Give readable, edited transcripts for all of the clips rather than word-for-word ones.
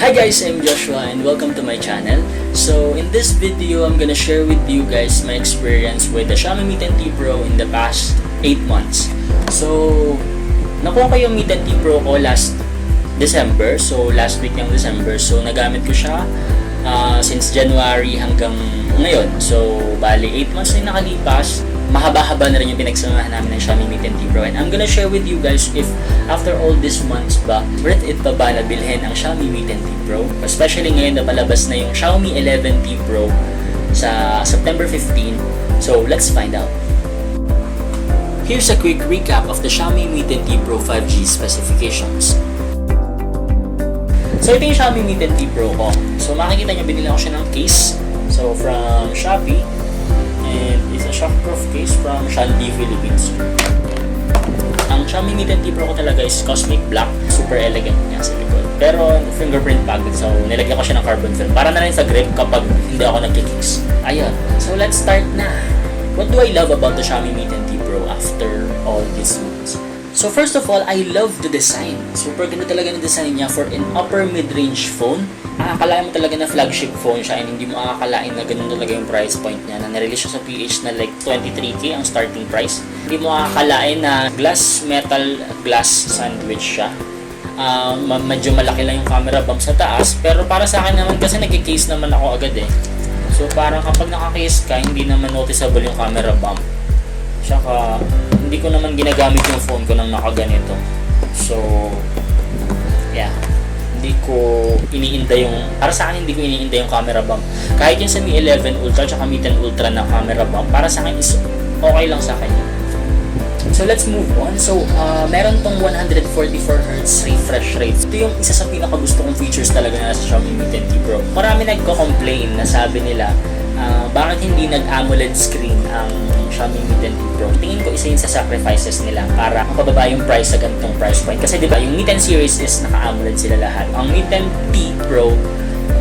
Hi guys, I'm Joshua and welcome to my channel. So in this video, I'm gonna share with you guys my experience with the Xiaomi Mi 10T Pro in the past 8 months. So nakuha ko yung Mi 10T Pro ko last December, so last week ng December. So nagamit ko siya since January hanggang ngayon. So bali 8 months na nakalipas. Mahaba-haba na rin yung pinagsamahan namin ng Xiaomi Mi 10T Pro, and I'm gonna share with you guys if after all these months ba, worth it pa ba na bilhin ang Xiaomi Mi 10T Pro, especially ngayon na palabas na yung Xiaomi 11T Pro sa September 15. So let's find out. Here's a quick recap of the Xiaomi Mi 10T Pro 5G specifications. So ito yung Xiaomi Mi 10T Pro ko. So makikita nyo, binili ko siya ng case, so from Shopee, and it's a shockproof case from Shandy Philippines. Ang Xiaomi Mi 10T Pro ko talaga is Cosmic Black. Super elegant niya sa likod. Pero fingerprint packed, so nilagyan ko siya ng carbon film para na rin sa grip kapag hindi ako nagkikicks. Ayun. So let's start na. What do I love about the Xiaomi Mi 10T Pro after all these months? So first of all, I love the design. Super ganda talaga ng design niya for an upper mid-range phone. Akalain mo talaga na flagship phone siya, and hindi mo akalain na ganun talaga yung price point niya, na nirelease siya sa PH na like 23k ang starting price. Hindi mo akalain na metal glass sandwich siya. Medyo malaki lang yung camera bump sa taas, pero para sa akin naman kasi nag-case naman ako agad eh. So parang kapag naka-case ka, hindi naman noticeable yung camera bump. Tsaka hindi ko naman ginagamit yung phone ko nang nakaganito. So yeah, hindi ko iniinda yung, para sa akin hindi ko iniinda yung camera bump. Kahit yung sa Mi 11 Ultra tsaka Mi 10 Ultra na camera bump, para sa akin is okay lang sa akin. So let's move on. So meron tong 144Hz refresh rate. Ito yung isa sa pinakagusto kong features talaga na sa Xiaomi Mi 10T Pro. Marami nagko-complain na sabi nila, bakit hindi nag-AMOLED screen ang Xiaomi Mi 10T Pro. Tingin ko isa yun sa sacrifices nila para mapababa yung price sa ganitong price point. Kasi diba, yung Mi 10 series is naka-AMOLED sila lahat. Ang Mi 10T Pro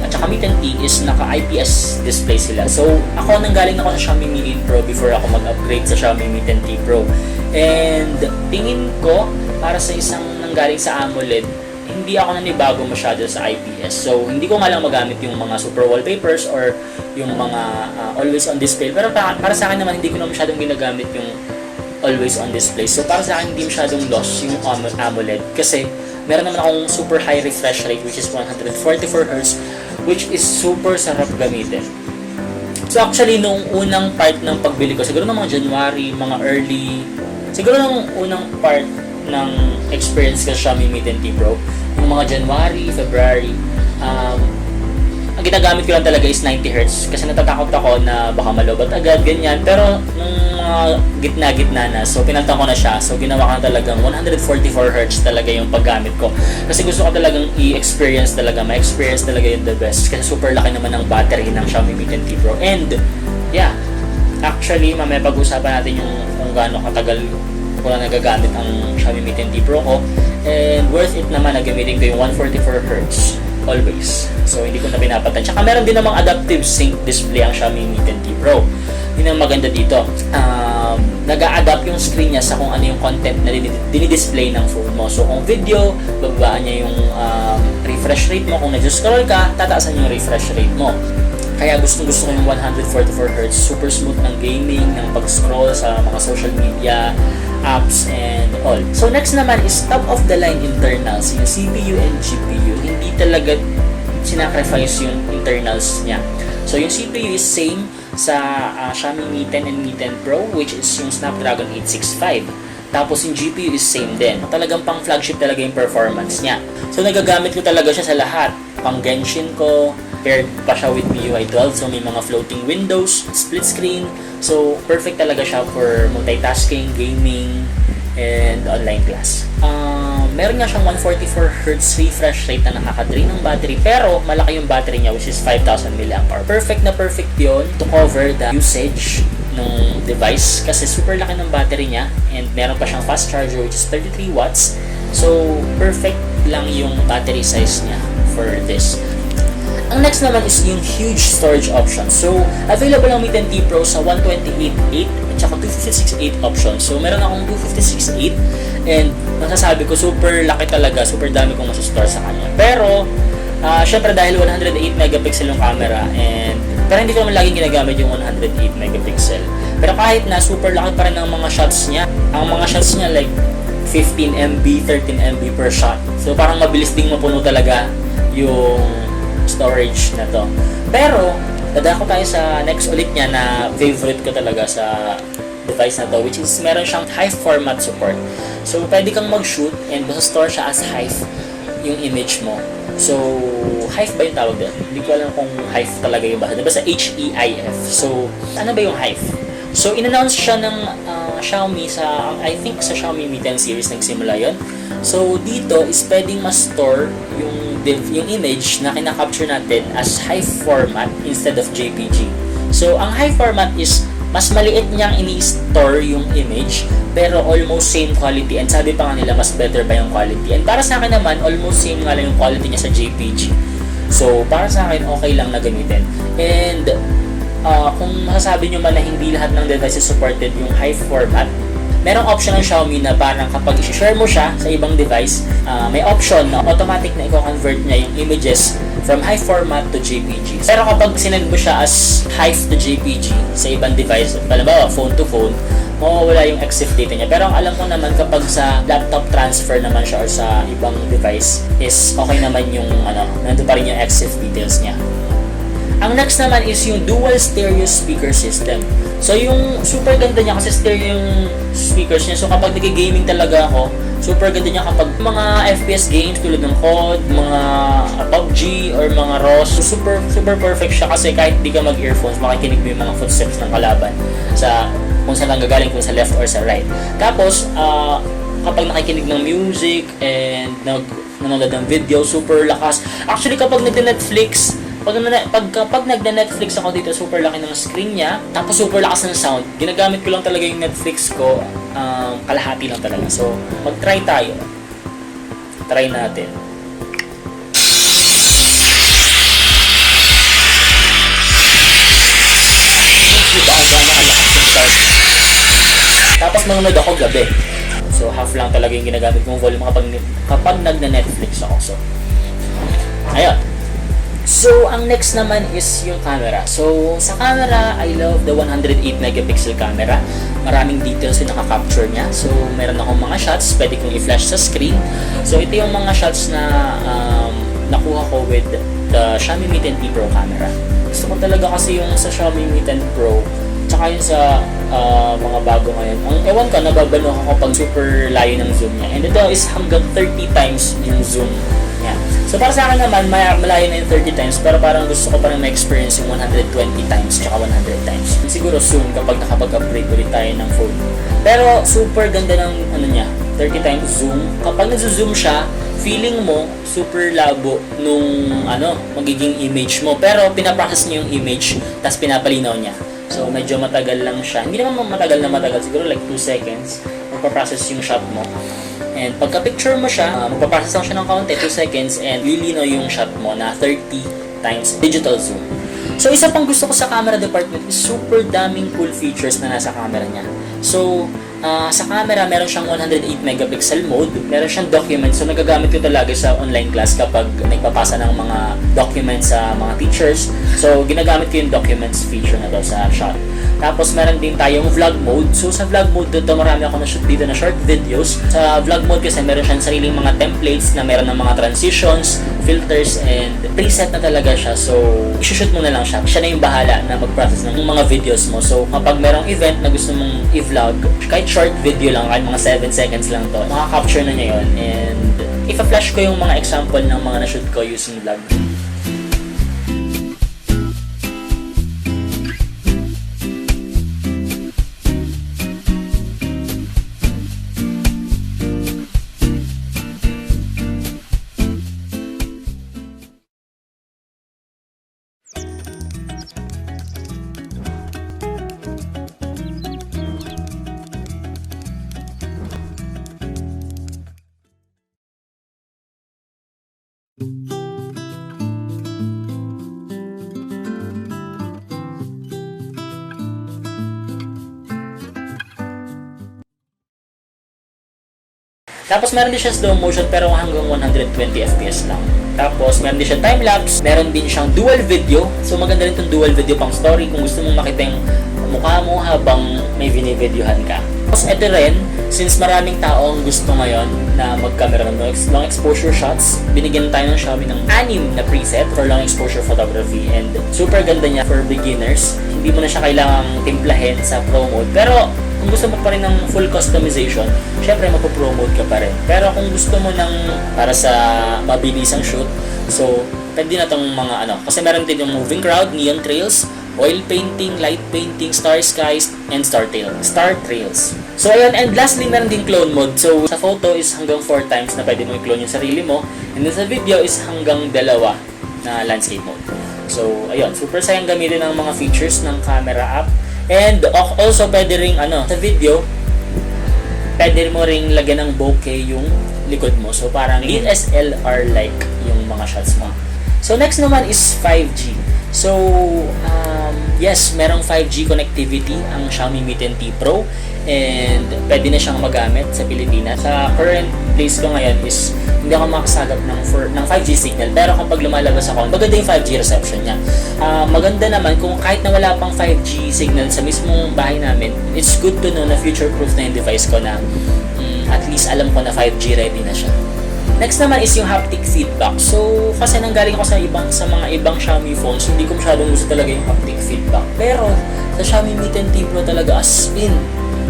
at saka Mi 10T is naka-IPS display sila. So ako, nanggaling ako sa Xiaomi Mi 8 Pro before ako mag-upgrade sa Xiaomi Mi 10T Pro. And tingin ko, para sa isang nanggaling sa AMOLED, hindi ako nanibago masyado sa IPS. So hindi ko nga lang magamit yung mga super wallpapers or yung mga always on display. Pero para sa akin naman, hindi ko na masyadong ginagamit yung always on display. So para sa akin, hindi masyadong loss yung AMOLED. Kasi meron naman akong super high refresh rate, which is 144Hz, which is super sarap gamitin. So actually, nung unang part ng pagbili ko, siguro ng mga January, mga early, siguro nung unang part ng experience ko sa Xiaomi Mi 10T Pro, yung mga January, February, ang ginagamit ko lang talaga is 90Hz kasi natatakot ako na baka malobat agad, ganyan. Pero nung mga gitna-gitna na, so pinalitan ko na siya. So ginawa ko na talagang 144Hz talaga yung paggamit ko. Kasi gusto ko talagang i-experience talaga, ma-experience talaga yung the best. Kasi super laki naman ng battery ng Xiaomi Mi 10T Pro. And yeah, actually mamaya pag-usapan natin yung kung gaano katagal ko na nagagamit ang Xiaomi Mi 10T Pro ko, and worth it naman na gamitin ko yung 144Hz always. So hindi ko na pinapatay. Tsaka meron din namang adaptive sync display ang Xiaomi Mi 10T Pro. Yun ang maganda dito. Nag-a-adapt yung screen niya sa kung ano yung content na dinidisplay ng phone mo. So kung video, babaan niya yung refresh rate mo. Kung nag-scroll ka, tataasan yung refresh rate mo. Kaya gustong-gusto ko yung 144Hz, super smooth ng gaming, ng pag-scroll sa mga social media, apps, and all. So next naman is top-of-the-line internals, yung CPU and GPU. Hindi talaga sinacrifice yung internals niya. So yung CPU is same sa Xiaomi Mi 10 and Mi 10 Pro, which is yung Snapdragon 865. Tapos yung GPU is same din. Talagang pang flagship talaga yung performance niya. So nagagamit ko talaga siya sa lahat. Pang Genshin ko, paired pa siya with MIUI 12, so may mga floating windows, split screen. So perfect talaga siya for multitasking, gaming, and online class. Meron nga siyang 144Hz refresh rate na nakaka-drain ng battery, pero malaki yung battery niya, which is 5,000 mAh. Perfect na perfect yun to cover the usage ng device kasi super laki ng battery niya, and meron pa siyang fast charger which is 33 watts. So perfect lang yung battery size niya for this. Ang next naman is yung huge storage options. So available ang Mi 10T Pro sa 128.8 at saka 256.8 options. So meron akong 256.8 and masasabi ko super laki talaga, super dami kong masastore sa kanya. Pero Syempre dahil 108 megapixel yung camera pero hindi ko naman laging ginagamit yung 108 megapixel. Pero kahit na super laki pa rin ang mga shots niya. Ang mga shots niya like 15 MB, 13 MB per shot. So parang mabilis ding mapuno talaga yung storage na to. Pero dadako tayo sa next ulit niya na favorite ko talaga sa device na to, which is meron siyang HEIFF format support. So pwede kang mag-shoot and store siya as HEIFF yung image mo. So HEIFF ba yung tawag doon? Hindi ko alam kung HEIFF talaga yung bahasa. Basta HEIF. So ano ba yung HEIFF? So in-announce siya ng Xiaomi I think sa Xiaomi Mi 10 series nagsimula yon. So dito is pwedeng ma-store yung image na kinakapture natin as HEIFF format instead of JPG. So ang HEIFF format is mas maliit niyang ini-store yung image pero almost same quality, and sabi pa nga nila mas better pa yung quality. And para sa akin naman almost same nga lang yung quality niya sa JPG. So para sa akin okay lang na gamitin. And kung masasabi nyo man na hindi lahat ng devices supported yung HEIFF format, merong option ng Xiaomi na parang kapag i-share mo siya sa ibang device, may option na automatic na i-convert niya yung images from HEIFF format to JPG. Pero kapag sinend mo siya as HEIFF to JPG sa ibang device, halimbawa phone to phone, mawawala yung EXIF data niya. Pero ang alam ko naman kapag sa laptop transfer naman siya or sa ibang device is okay naman yung nandun pa rin yung EXIF details niya. Ang next naman is yung dual stereo speaker system. So yung super ganda niya kasi stereo yung speakers niya. So kapag nag-gaming talaga ako, super ganda niya kapag mga FPS games tulad ng COD, mga PUBG or mga ROS. So super perfect siya kasi kahit di ka mag-earphones, makikinig mo yung mga footsteps ng kalaban sa kung saan nanggagaling, kung sa left or sa right. Tapos kapag nakikinig ng music and nanonood ng video, super lakas. Actually kapag nag-Netflix, pag nagna-Netflix ako dito, super laki ng screen niya, tapos super lakas ng sound. Ginagamit ko lang talaga yung Netflix ko, kalahati lang talaga. So, mag-try tayo. Try natin. Diba, ang nakalakas yung sound. Tapos nanonood ako gabi. So, half lang talaga yung ginagamit kong volume kapag nagna-Netflix ako. So, ayun. So, ang next naman is yung camera. So, sa camera, I love the 108 megapixel camera. Maraming details yung nakaka-capture niya. So, meron akong mga shots, pwede kong i-flash sa screen. So, ito yung mga shots na nakuha ko with the Xiaomi Mi 10T Pro camera. Gusto ko talaga kasi yung sa Xiaomi Mi 10 Pro, tsaka yung sa mga bago ngayon. Ewan ko, nababano ako pag super layo ng zoom niya. And ito is hanggang 30 times yung zoom niya. So para sa akin naman, malayo na yung 30 times, pero parang gusto ko parang ma-experience yung 120 times tsaka 100 times. Siguro soon kapag nakapag-upgrade ulit tayo ng phone. Pero super ganda ng niya, 30 times zoom. Kapag nag-zoom siya, feeling mo super labo nung magiging image mo. Pero pinaprocess niya yung image, tapos pinapalinaw niya. So medyo matagal lang siya. Hindi naman matagal, siguro like 2 seconds magpa-process yung shot mo. And pagka-picture mo siya, magpa-process lang siya ng kaunti, 2 seconds, and lilinaw yung shot mo na 30 times digital zoom. So isa pang gusto ko sa camera department is super daming cool features na nasa camera niya. So sa camera, meron siyang 108 megapixel mode, meron siyang documents. So nagagamit ko talaga sa online class kapag nagpapasa ng mga documents sa mga teachers. So ginagamit ko yung documents feature na daw sa shot. Tapos meron din tayong vlog mode. So sa vlog mode dito, marami ako na-shoot dito na short videos. Sa vlog mode kasi meron siyang sariling mga templates na meron ng mga transitions, filters, and preset na talaga siya. So i-shoot mo na lang siya. Siya na yung bahala na mag-process ng mga videos mo. So kapag merong event na gusto mong i-vlog, kahit short video lang, kahit mga 7 seconds lang to, makaka-capture na niya yun. And ipa-flash ko yung mga example ng mga na-shoot ko using vlog. Tapos meron din siya slow motion pero hanggang 120 fps lang. Tapos meron din siya time-lapse, meron din siyang dual video. So maganda rin itong dual video pang story kung gusto mong makita yung mukha mo habang may binivideohan ka. Tapos ito rin, since maraming tao ang gusto ngayon na mag-camera ng long exposure shots, binigyan tayo ng Xiaomi ng 6 na preset for long exposure photography, and super ganda niya for beginners. Hindi mo na siya kailangang timplahin sa pro mode. Pero kung gusto mo pa rin ng full customization, syempre mapo-pro mode ka pa rin. Pero kung gusto mo ng para sa mabilisang shoot, so pwede na tong mga kasi meron din yung moving crowd, neon trails, oil painting, light painting, star skies, and star trails. So ayun, and lastly meron din clone mode. So sa photo is hanggang 4 times na pwede mo i-clone yung sarili mo, and then sa video is hanggang 2 na landscape mode. So ayun, super sayang gamitin ang mga features ng camera app. And also pwede ring sa video, pwede mo ring lagyan ng bokeh yung likod mo. So parang DSLR like yung mga shots mo. So next naman is 5G. So yes, merong 5G connectivity ang Xiaomi Mi 10T Pro, and pwede na siyang magamit sa Pilipinas. Sa current place ko ngayon is hindi ako makasagap ng 5G signal, pero kapag lumalabas ako, maganda yung 5G reception niya. Maganda naman kung kahit na wala pang 5G signal sa mismong bahay namin, it's good to know na future-proof na yung device ko, na at least alam ko na 5G ready na siya. Next naman is yung haptic feedback. So, kasi nanggaling ako sa mga ibang Xiaomi phones, hindi ko masyadong gusto talaga yung haptic feedback. Pero, sa Xiaomi Mi 10T Pro talaga, as in,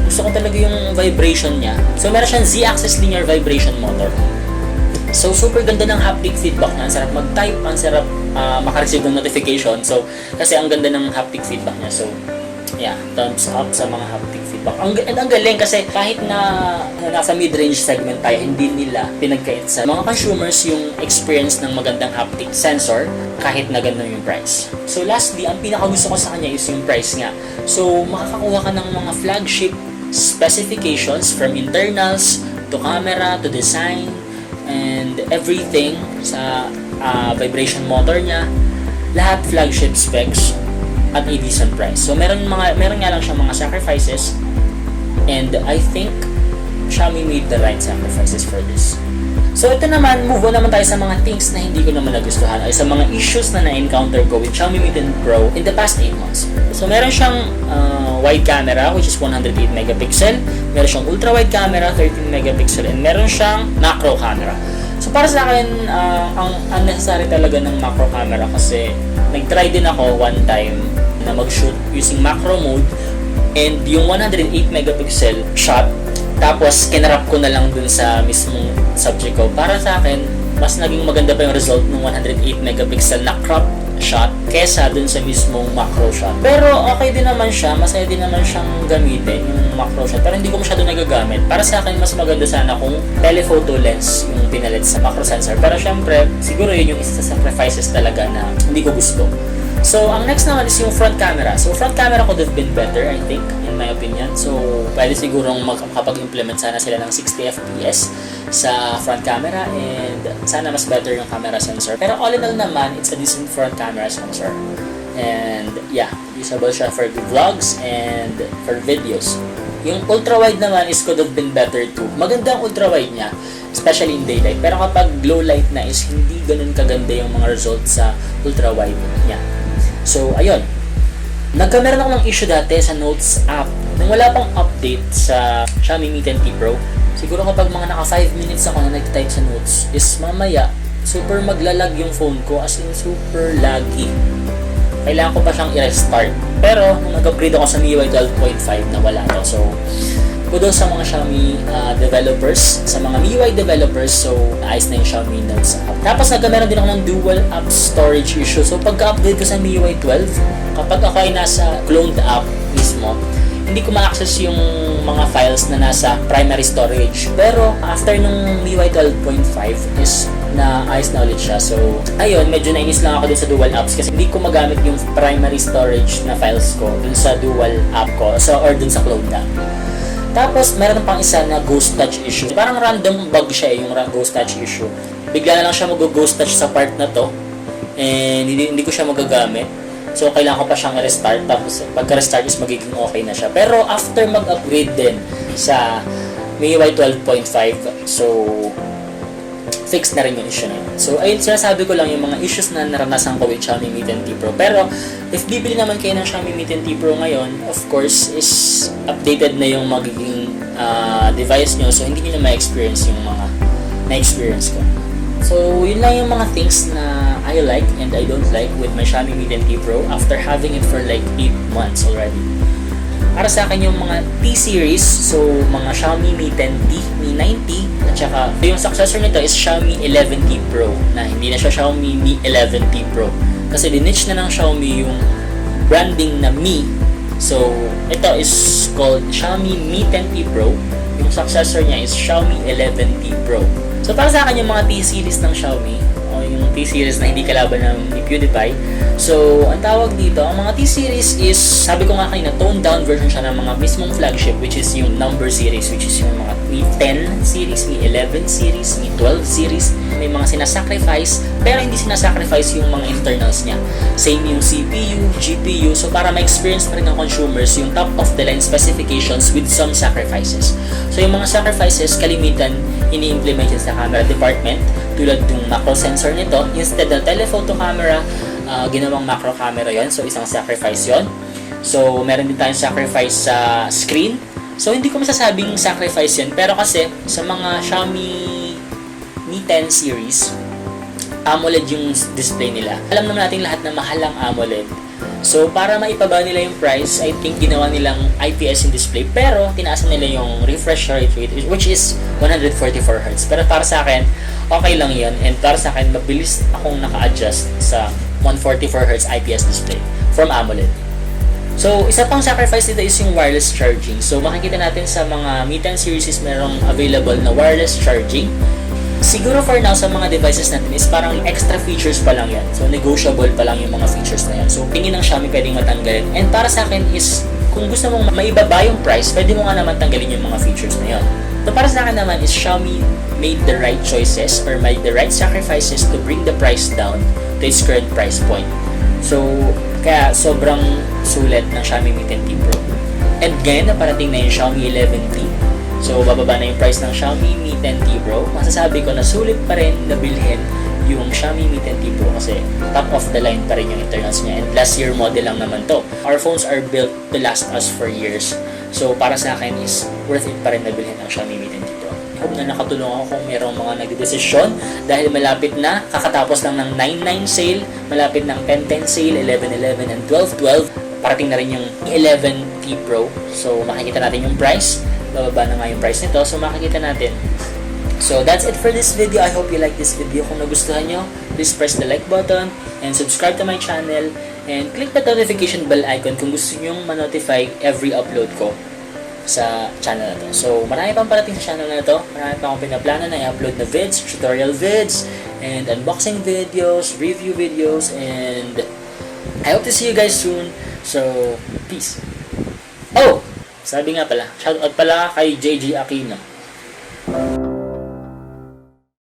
gusto ko talaga yung vibration niya. So, meron siyang Z-axis linear vibration motor. So, super ganda ng haptic feedback niya. Ang sarap mag-type, ang sarap makareceive ng notification. So, kasi ang ganda ng haptic feedback niya. So, yeah, thumbs up sa mga haptic feedback. Ang galing kasi kahit na nasa mid-range segment tayo, hindi nila pinagkait sa mga consumers yung experience ng magandang haptic sensor kahit na ganun yung price. So lastly, ang pinakagusto ko sa kanya is yung price nga. So makakakuha ka ng mga flagship specifications from internals to camera to design and everything sa vibration motor niya. Lahat flagship specs at a decent price. So meron nga lang siyang mga sacrifices, and I think Xiaomi made the right sacrifices for this. So ito naman, move on naman tayo sa mga things na hindi ko naman nagustuhan, ay sa mga issues na na-encounter ko with Xiaomi Mi 10 Pro in the past 8 months. So meron siyang wide camera which is 108 megapixel, meron siyang ultra wide camera 13 megapixel, and meron siyang macro camera. So para sa akin, ang unnecessary talaga ng macro camera, kasi nag-try din ako one time na mag-shoot using macro mode, and yung 108 megapixel shot, tapos kinarap ko na lang dun sa mismong subject ko. Para sa akin, mas naging maganda pa yung result ng 108 megapixel na crop shot kesa dun sa mismong macro shot. Pero okay din naman siya, masaya din naman siyang gamitin yung macro shot, pero hindi ko masyado nagagamit. Para sa akin, mas maganda sana kung telephoto lens yung pinalit sa macro sensor. Pero syempre, siguro yun yung isa sa sacrifices talaga na hindi ko gusto. So, ang next naman is yung front camera. So, front camera could have been better, I think, in my opinion. So, pwede sigurong makapag-implement sana sila ng 60 FPS sa front camera, and sana mas better yung camera sensor. Pero all in all naman, it's a decent front camera sensor. And yeah, usable siya for vlogs and for videos. Yung ultra-wide naman is could have been better too. Maganda ang ultra-wide niya, especially in daylight. Pero kapag low light na is hindi ganun kaganda yung mga results sa ultra-wide niya. So, ayun. Nagkameron ako ng issue dati sa Notes app. Nung wala pang update sa Xiaomi Mi 10T Pro, siguro kapag mga naka 5 minutes ako na nag-type sa notes, is mamaya, super maglalag yung phone ko, as in super laggy. Kailangan ko pa siyang i-restart. Pero, nung nag-upgrade ako sa MIUI 12.5, nawala to. So, kudos sa mga Xiaomi developers, sa mga MIUI developers. So, ayos na yung Xiaomi Notes app. Tapos, nagkameron din ako ng dual app storage issue. So, pagka-upgrade ko sa MIUI 12, kapag ako ay nasa cloned app mismo, hindi ko ma-access yung mga files na nasa primary storage. Pero, after nung MIUI 12.5 is na ayos na ulit siya. So, ayun, medyo nainis lang ako dun sa dual apps kasi hindi ko magamit yung primary storage na files ko dun sa dual app ko, or dun sa cloned app. Tapos, meron pang isa na ghost touch issue. Parang random bug siya yung ghost touch issue. Bigla na lang siya mag-ghost touch sa part na to. And hindi ko siya magagamit. So, kailangan ko pa siyang i-restart. Tapos, pagka-restart is magiging okay na siya. Pero, after mag-upgrade din sa MIUI 12.5. So, fixed na rin yung issue na yun. So, ayun, sinasabi ko lang yung mga issues na naranasan ko with Xiaomi Mi 10T Pro. Pero, if bibili naman kayo ng Xiaomi Mi 10T Pro ngayon, of course, is updated na yung magiging device nyo. So, hindi nyo na ma-experience yung mga na-experience ko. So, yun lang yung mga things na I like and I don't like with my Xiaomi Mi 10T Pro after having it for like 8 months already. Para sa akin yung mga T-series, so mga Xiaomi Mi 10T, Mi 90, at saka yung successor nito is Xiaomi 11T Pro, na hindi na siya Xiaomi Mi 11T Pro. Kasi dinitch na ng Xiaomi yung branding na Mi. So, ito is called Xiaomi Mi 10T Pro. Yung successor niya is Xiaomi 11T Pro. So, para sa akin yung mga T-series ng Xiaomi, o yung T-series na hindi kalaban ng ni PewDiePie. So, ang tawag dito, ang mga T-series is, sabi ko nga kanina, toned down version siya ng mga mismong flagship, which is yung number series, which is yung mga Mi 10 series, Mi 11 series, Mi 12 series. May mga sinasacrifice, pero hindi sinasacrifice yung mga internals niya. Same yung CPU, GPU, so para ma-experience pa rin ng consumers yung top-of-the-line specifications with some sacrifices. So, yung mga sacrifices, kalimitan, ini-implement yun sa camera department, tulad ng macro sensor nito, instead ng telephoto camera, ginawang macro camera yon. So, isang sacrifice yon. So, meron din tayong sacrifice sa screen. So, hindi ko masasabing sacrifice yun. Pero kasi, sa mga Xiaomi Mi 10 series, AMOLED yung display nila. Alam naman natin lahat na mahal ang AMOLED. So, para maipaba nila yung price, I think ginawa nilang IPS yung display. Pero, tinaasan nila yung refresh rate, which is 144Hz. Pero para sa akin, okay lang yun. And para sa akin, mabilis akong naka-adjust sa 144Hz IPS display from AMOLED. So, isa pang sacrifice dito is yung wireless charging. So, makikita natin sa mga Mi 10 series is merong available na wireless charging. Siguro for now, sa mga devices natin is parang extra features pa lang yan. So, negotiable pa lang yung mga features na yan. So, tingin ng Xiaomi pwedeng matanggalin. And para sa akin is, kung gusto mong maibaba yung price, pwede mo nga naman tanggalin yung mga features na yan. So, para sa akin naman is Xiaomi made the right choices or made the right sacrifices to bring the price down to its current price point. So, kaya sobrang sulit ng Xiaomi Mi 10T Pro. And ngayon, naparating na yung Xiaomi 11T. So, bababa na yung price ng Xiaomi Mi 10T Pro. Masasabi ko na sulit pa rin na bilhin yung Xiaomi Mi 10T Pro kasi top of the line pa rin yung internals niya. And last year model lang naman to. Our phones are built to last us for years. So, para sa akin is worth it pa rin na bilhin ng Xiaomi Mi 10T Pro. I hope na nakatulong ako kung mayroong mga nagdedesisyon dahil malapit na, kakatapos lang ng 9/9 sale, malapit ng 10/10 sale, 11/11 and 12/12. Parating na rin yung 11T Pro. So, makikita natin yung price. Bababa na nga yung price nito. So, makikita natin. So, that's it for this video. I hope you like this video. Kung nagustuhan nyo, please press the like button and subscribe to my channel and click the notification bell icon kung gusto nyo ma-notify every upload ko sa channel na to. So, marami pang parating sa channel na to. Marami pa akong pinaplano na i-upload na vids, tutorial vids, and unboxing videos, review videos, and I hope to see you guys soon. So, peace. Oh! Sabi nga pala, shoutout pala kay JJ Aquino.